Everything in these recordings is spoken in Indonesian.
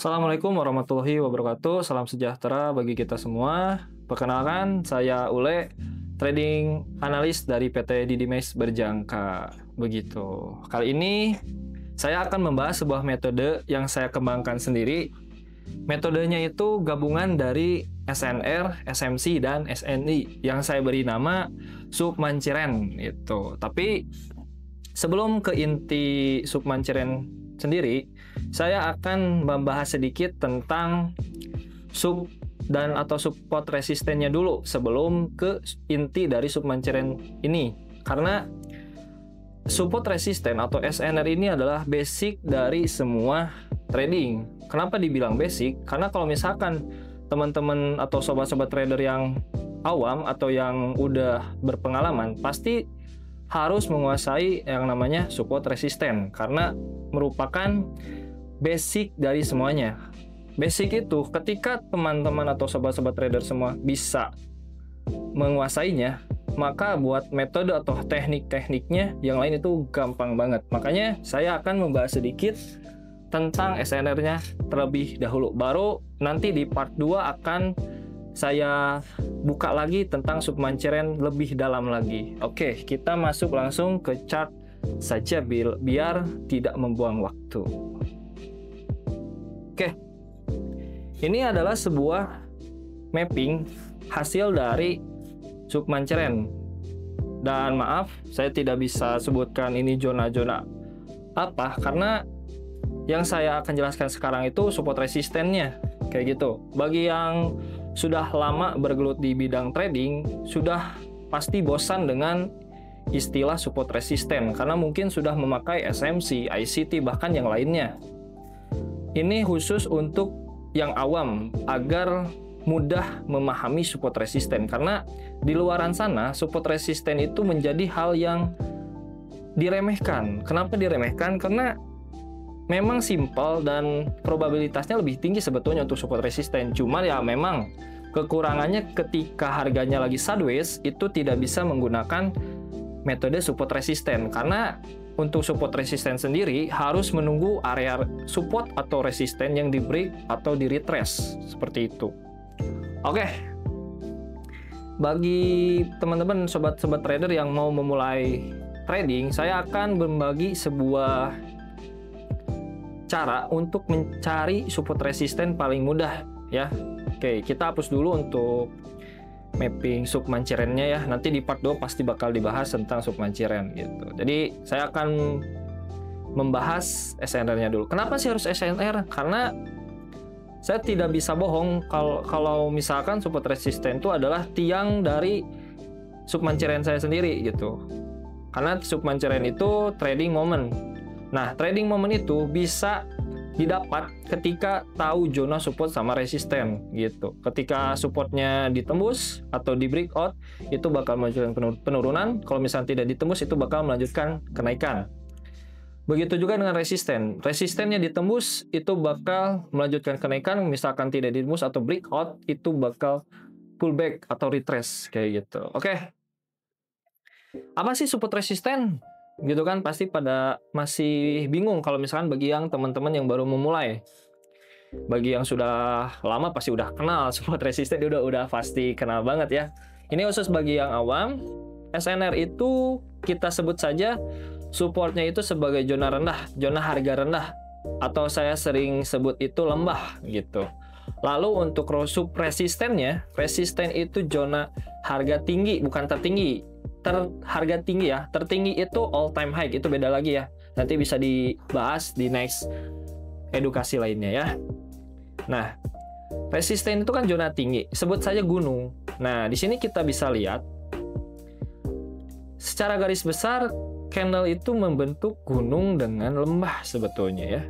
Assalamualaikum warahmatullahi wabarakatuh. Salam sejahtera bagi kita semua. Perkenalkan, saya Ule, trading analis dari PT Didimes Berjangka. Begitu. Kali ini saya akan membahas sebuah metode yang saya kembangkan sendiri. Metodenya itu gabungan dari SNR, SMC, dan SNI yang saya beri nama Submanciren itu. Tapi sebelum ke inti Submanciren sendiri, saya akan membahas sedikit tentang sub dan atau support resistennya dulu sebelum ke inti dari Submanciren ini. Karena support resisten atau SNR ini adalah basic dari semua trading. Kenapa dibilang basic? Karena kalau misalkan teman-teman atau sobat-sobat trader yang awam atau yang udah berpengalaman pasti harus menguasai yang namanya support resisten karena merupakan basic dari semuanya. Basic itu ketika teman-teman atau sobat-sobat trader semua bisa menguasainya, maka buat metode atau teknik-tekniknya yang lain itu gampang banget. Makanya saya akan membahas sedikit tentang SNR-nya terlebih dahulu. Baru nanti di part 2 akan saya buka lagi tentang Submanciren lebih dalam lagi. Oke, kita masuk langsung ke chart saja biar tidak membuang waktu. Oke, ini adalah sebuah mapping hasil dari Submanciren. Dan maaf, saya tidak bisa sebutkan ini zona-zona apa, karena yang saya akan jelaskan sekarang itu support resistennya, kayak gitu. Bagi yang sudah lama bergelut di bidang trading, sudah pasti bosan dengan istilah support resisten, karena mungkin sudah memakai SMC, ICT, bahkan yang lainnya. Ini khusus untuk yang awam, agar mudah memahami support resisten, karena di luaran sana support resisten itu menjadi hal yang diremehkan. Kenapa diremehkan? Karena memang simpel dan probabilitasnya lebih tinggi sebetulnya untuk support resisten. Cuma ya memang kekurangannya ketika harganya lagi sideways itu tidak bisa menggunakan metode support resisten, karena untuk support resisten sendiri harus menunggu area support atau resisten yang di break atau di retrace seperti itu. Oke, bagi teman-teman sobat-sobat trader yang mau memulai trading, saya akan membagi sebuah cara untuk mencari support resisten paling mudah ya. Oke, kita hapus dulu untuk mapping Submancirennya ya. Nanti di part 2 pasti bakal dibahas tentang Submanciren gitu. Jadi saya akan membahas SNR-nya dulu. Kenapa sih harus SNR? Karena saya tidak bisa bohong kalau misalkan support resisten itu adalah tiang dari Submanciren saya sendiri gitu. Karena Submanciren itu trading moment. Nah, trading moment itu bisa didapat ketika tahu zona support sama resisten gitu. Ketika supportnya ditembus atau di breakout, itu bakal melanjutkan penurunan. Kalau misalnya tidak ditembus, itu bakal melanjutkan kenaikan. Begitu juga dengan resisten. Resistennya ditembus, itu bakal melanjutkan kenaikan. Misalkan tidak ditembus atau breakout, itu bakal pullback atau retrace kayak gitu. Oke. Apa sih support resisten? Gitu kan, pasti pada masih bingung kalau misalkan bagi yang teman-teman yang baru memulai. Bagi yang sudah lama pasti udah kenal support resisten, udah pasti kenal banget ya. Ini khusus bagi yang awam. SNR itu kita sebut saja supportnya itu sebagai zona rendah, zona harga rendah, atau saya sering sebut itu lembah gitu. Lalu untuk sub resistennya, resisten itu zona harga tinggi, bukan tertinggi. Harga tinggi ya, tertinggi itu all time high, itu beda lagi ya. Nanti bisa dibahas di next edukasi lainnya ya. Nah, resisten itu kan zona tinggi, sebut saja gunung. Nah, di sini kita bisa lihat secara garis besar candle itu membentuk gunung dengan lembah sebetulnya ya.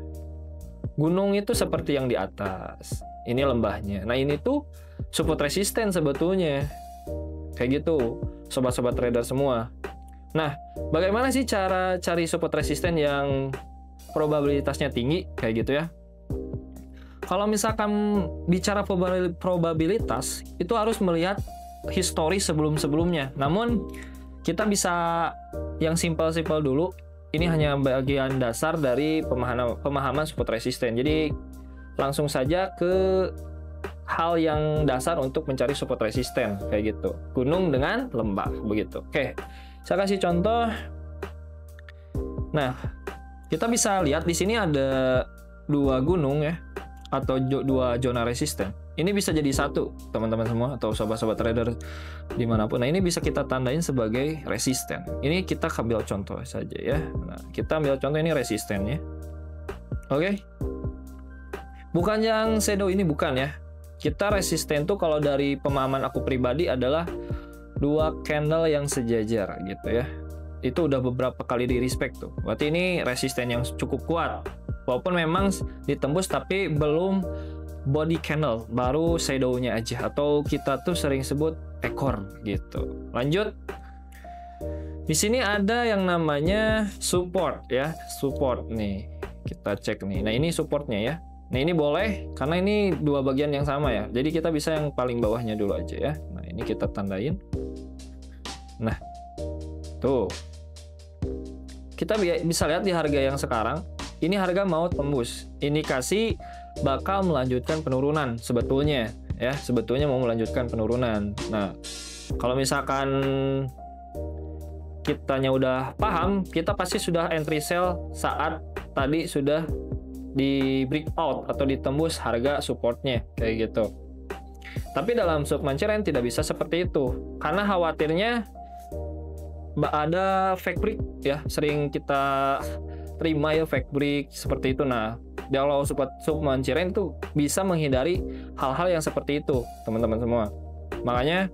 Gunung itu seperti yang di atas, ini lembahnya. Nah, ini tuh support resisten sebetulnya. Kayak gitu, sobat-sobat trader semua. Nah, bagaimana sih cara cari support resisten yang probabilitasnya tinggi? Kayak gitu ya. Kalau misalkan bicara probabilitas, itu harus melihat histori sebelum-sebelumnya. Namun, kita bisa yang simpel-simpel dulu. Ini hanya bagian dasar dari pemahaman support resisten. Jadi, langsung saja ke hal yang dasar untuk mencari support resisten kayak gitu. Gunung dengan lembah begitu. Oke, saya kasih contoh. Nah, kita bisa lihat di sini ada dua gunung ya, atau dua zona resisten. Ini bisa jadi satu, teman-teman semua atau sobat-sobat trader dimanapun. Nah, ini bisa kita tandain sebagai resisten. Ini kita ambil contoh saja ya. Nah, kita ambil contoh ini resistennya. Oke. Bukan yang shadow ini, bukan ya. Kita resisten tuh kalau dari pemahaman aku pribadi adalah dua candle yang sejajar gitu ya. Itu udah beberapa kali di respect tuh. Berarti ini resisten yang cukup kuat. Walaupun memang ditembus tapi belum body candle, baru shadow-nya aja, atau kita tuh sering sebut ekor gitu. Lanjut. Di sini ada yang namanya support ya, support nih. Kita cek nih. Nah, ini supportnya ya. Nah, ini boleh karena ini dua bagian yang sama ya. Jadi kita bisa yang paling bawahnya dulu aja ya. Nah, ini kita tandain. Nah, tuh. Kita bisa lihat di harga yang sekarang, ini harga mau tembus. Indikasi bakal melanjutkan penurunan sebetulnya ya. Sebetulnya mau melanjutkan penurunan. Nah, kalau misalkan kitanya udah paham, kita pasti sudah entry sell saat tadi sudah di breakout atau ditembus harga supportnya kayak gitu. Tapi dalam sub manceren tidak bisa seperti itu karena khawatirnya ada fake break ya, sering kita terima ya fake break seperti itu. Nah, kalau sub manceren itu bisa menghindari hal-hal yang seperti itu, teman-teman semua. Makanya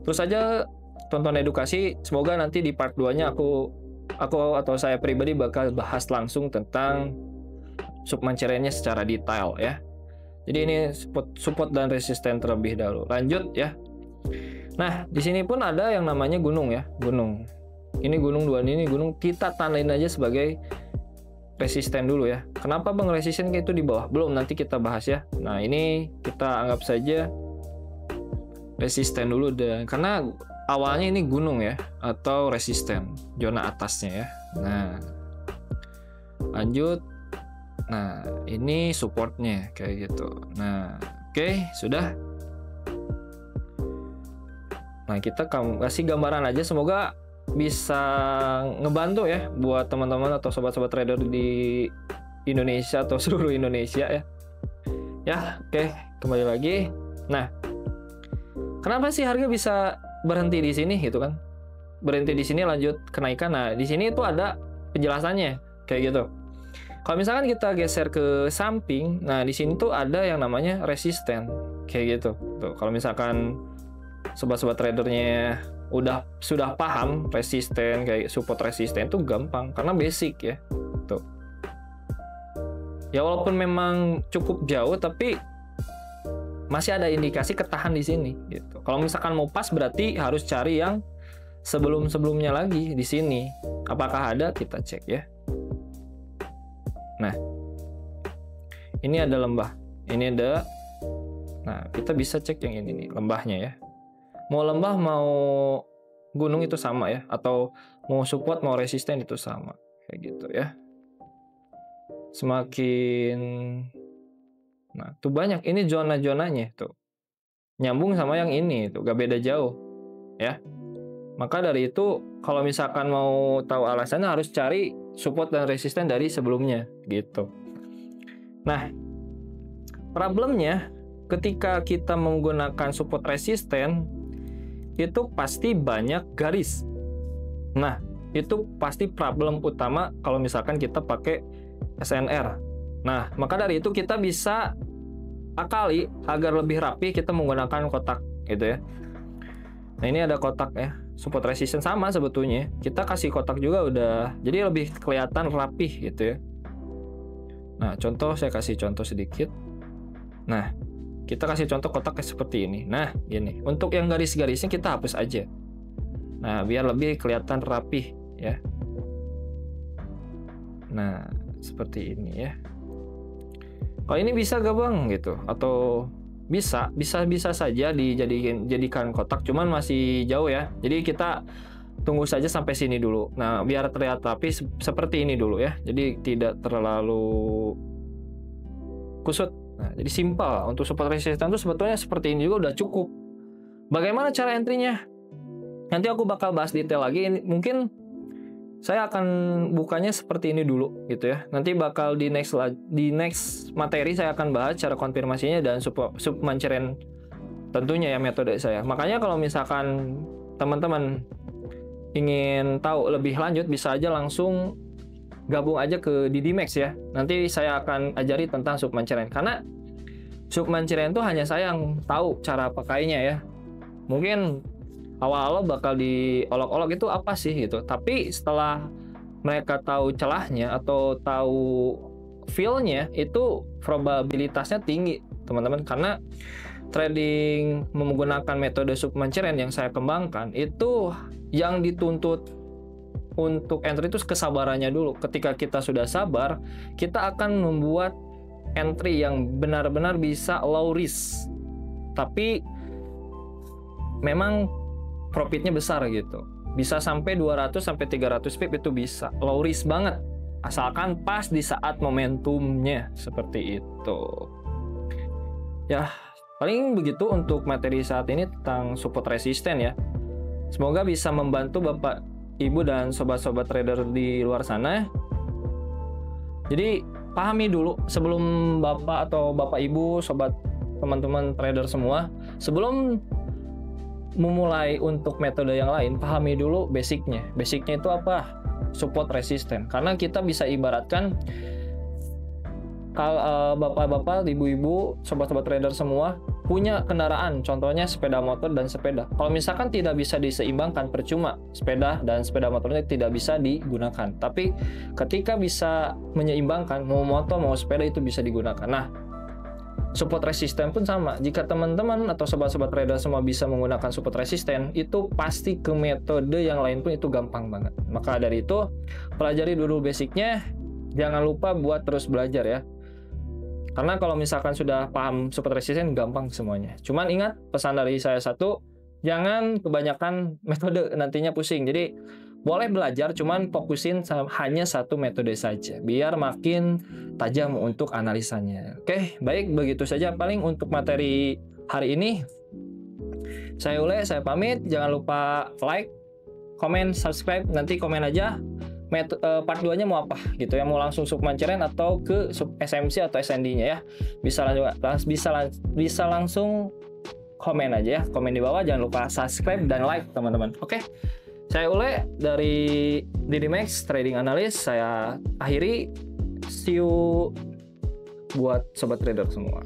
terus saja tonton edukasi, semoga nanti di part 2-nya aku atau saya pribadi bakal bahas langsung tentang sub mancerennya secara detail ya. Jadi ini support dan resisten terlebih dahulu. Lanjut ya. Nah, di sini pun ada yang namanya gunung ya, gunung. Ini gunung, dua ini gunung, kita tandain aja sebagai resisten dulu ya. Kenapa Bang resisten itu di bawah? Belum, nanti kita bahas ya. Nah, ini kita anggap saja resisten dulu deh. Karena awalnya ini gunung ya, atau resisten, zona atasnya ya. Nah, lanjut. Nah, ini supportnya kayak gitu. Nah, oke, sudah. Nah, kita kasih gambaran aja, semoga bisa ngebantu ya buat teman-teman atau sobat-sobat trader di Indonesia atau seluruh Indonesia ya. Ya, oke, kembali lagi. Nah, kenapa sih harga bisa berhenti di sini gitu kan? Berhenti di sini lanjut kenaikan. Nah, di sini itu ada penjelasannya kayak gitu. Kalau misalkan kita geser ke samping, nah di sini tuh ada yang namanya resisten kayak gitu. Tuh, kalau misalkan sobat-sobat tradernya sudah paham resisten kayak support resisten itu gampang karena basic ya. Tuh. Ya walaupun memang cukup jauh tapi masih ada indikasi ketahan di sini gitu. Kalau misalkan mau pas berarti harus cari yang sebelum-sebelumnya lagi di sini. Apakah ada? Kita cek ya. Nah, ini ada lembah, ini ada. Nah, kita bisa cek yang ini nih, lembahnya ya. Mau lembah, mau gunung itu sama ya, atau mau support, mau resisten itu sama, kayak gitu ya. Semakin, nah, tuh banyak. Ini zona-zonanya tuh, nyambung sama yang ini tuh, gak beda jauh, ya. Maka dari itu, kalau misalkan mau tahu alasannya harus cari support dan resisten dari sebelumnya gitu. Nah, problemnya ketika kita menggunakan support resisten itu pasti banyak garis. Nah, itu pasti problem utama kalau misalkan kita pakai SNR. Nah, maka dari itu kita bisa akali agar lebih rapi kita menggunakan kotak gitu ya. Nah, ini ada kotak ya. Support resisten sama sebetulnya. Kita kasih kotak juga udah. Jadi lebih kelihatan rapih gitu ya. Nah, saya kasih contoh sedikit. Nah, kita kasih contoh kotak seperti ini. Nah, gini. Untuk yang garis-garisnya kita hapus aja. Nah, biar lebih kelihatan rapih ya. Nah, seperti ini ya. Kalau ini bisa gak Bang gitu? Atau bisa saja dijadikan kotak, cuman masih jauh ya. Jadi kita tunggu saja sampai sini dulu. Nah, biar terlihat rapi seperti ini dulu ya. Jadi tidak terlalu kusut. Nah, jadi simpel. Untuk support resisten itu sebetulnya seperti ini juga udah cukup. Bagaimana cara entry-nya? Nanti aku bakal bahas detail lagi. Mungkin saya akan bukanya seperti ini dulu gitu ya. Nanti bakal di next materi saya akan bahas cara konfirmasinya dan sub manceren tentunya ya metode saya. Makanya kalau misalkan teman-teman ingin tahu lebih lanjut bisa aja langsung gabung aja ke Didimax ya. Nanti saya akan ajari tentang sub manceren karena sub manceren itu hanya saya yang tahu cara pakainya ya. Mungkin awal-awal bakal diolok-olok itu apa sih gitu. Tapi setelah mereka tahu celahnya atau tahu feel-nya, itu probabilitasnya tinggi, teman-teman. Karena trading menggunakan metode sub manceren yang saya kembangkan, itu yang dituntut untuk entry itu kesabarannya dulu. Ketika kita sudah sabar, kita akan membuat entry yang benar-benar bisa low risk. Tapi memang profitnya besar gitu. Bisa sampai 200 sampai 300 pip itu bisa. Low risk banget. Asalkan pas di saat momentumnya seperti itu. Ya, paling begitu untuk materi saat ini tentang support resisten ya. Semoga bisa membantu Bapak, Ibu dan sobat-sobat trader di luar sana. Jadi, pahami dulu sebelum Bapak atau Bapak Ibu, sobat teman-teman trader semua, sebelum memulai untuk metode yang lain, pahami dulu basicnya. Basicnya itu apa? Support resisten. Karena kita bisa ibaratkan kalau bapak-bapak, ibu-ibu, sobat-sobat trader semua punya kendaraan, contohnya sepeda motor dan sepeda. Kalau misalkan tidak bisa diseimbangkan, percuma sepeda dan sepeda motornya tidak bisa digunakan. Tapi ketika bisa menyeimbangkan, mau motor mau sepeda itu bisa digunakan. Nah, support resisten pun sama. Jika teman-teman atau sobat-sobat trader semua bisa menggunakan support resisten, itu pasti ke metode yang lain pun itu gampang banget. Maka dari itu, pelajari dulu basicnya. Jangan lupa buat terus belajar ya. Karena kalau misalkan sudah paham support resisten, gampang semuanya. Cuman ingat, pesan dari saya satu, jangan kebanyakan metode, nantinya pusing. Jadi, boleh belajar, cuman fokusin hanya satu metode saja. Biar makin tajam untuk analisanya. Oke, baik, begitu saja paling untuk materi hari ini. Saya Ule, saya pamit. Jangan lupa like, komen, subscribe. Nanti komen aja part 2-nya mau apa gitu ya. Mau langsung sub manceren atau ke sub SMC atau SND-nya ya. Bisa langsung komen aja ya. Komen di bawah. Jangan lupa subscribe dan like, teman-teman. Oke. Saya Ule dari Didimax Trading Analyst. Saya akhiri. See you buat sobat trader semua.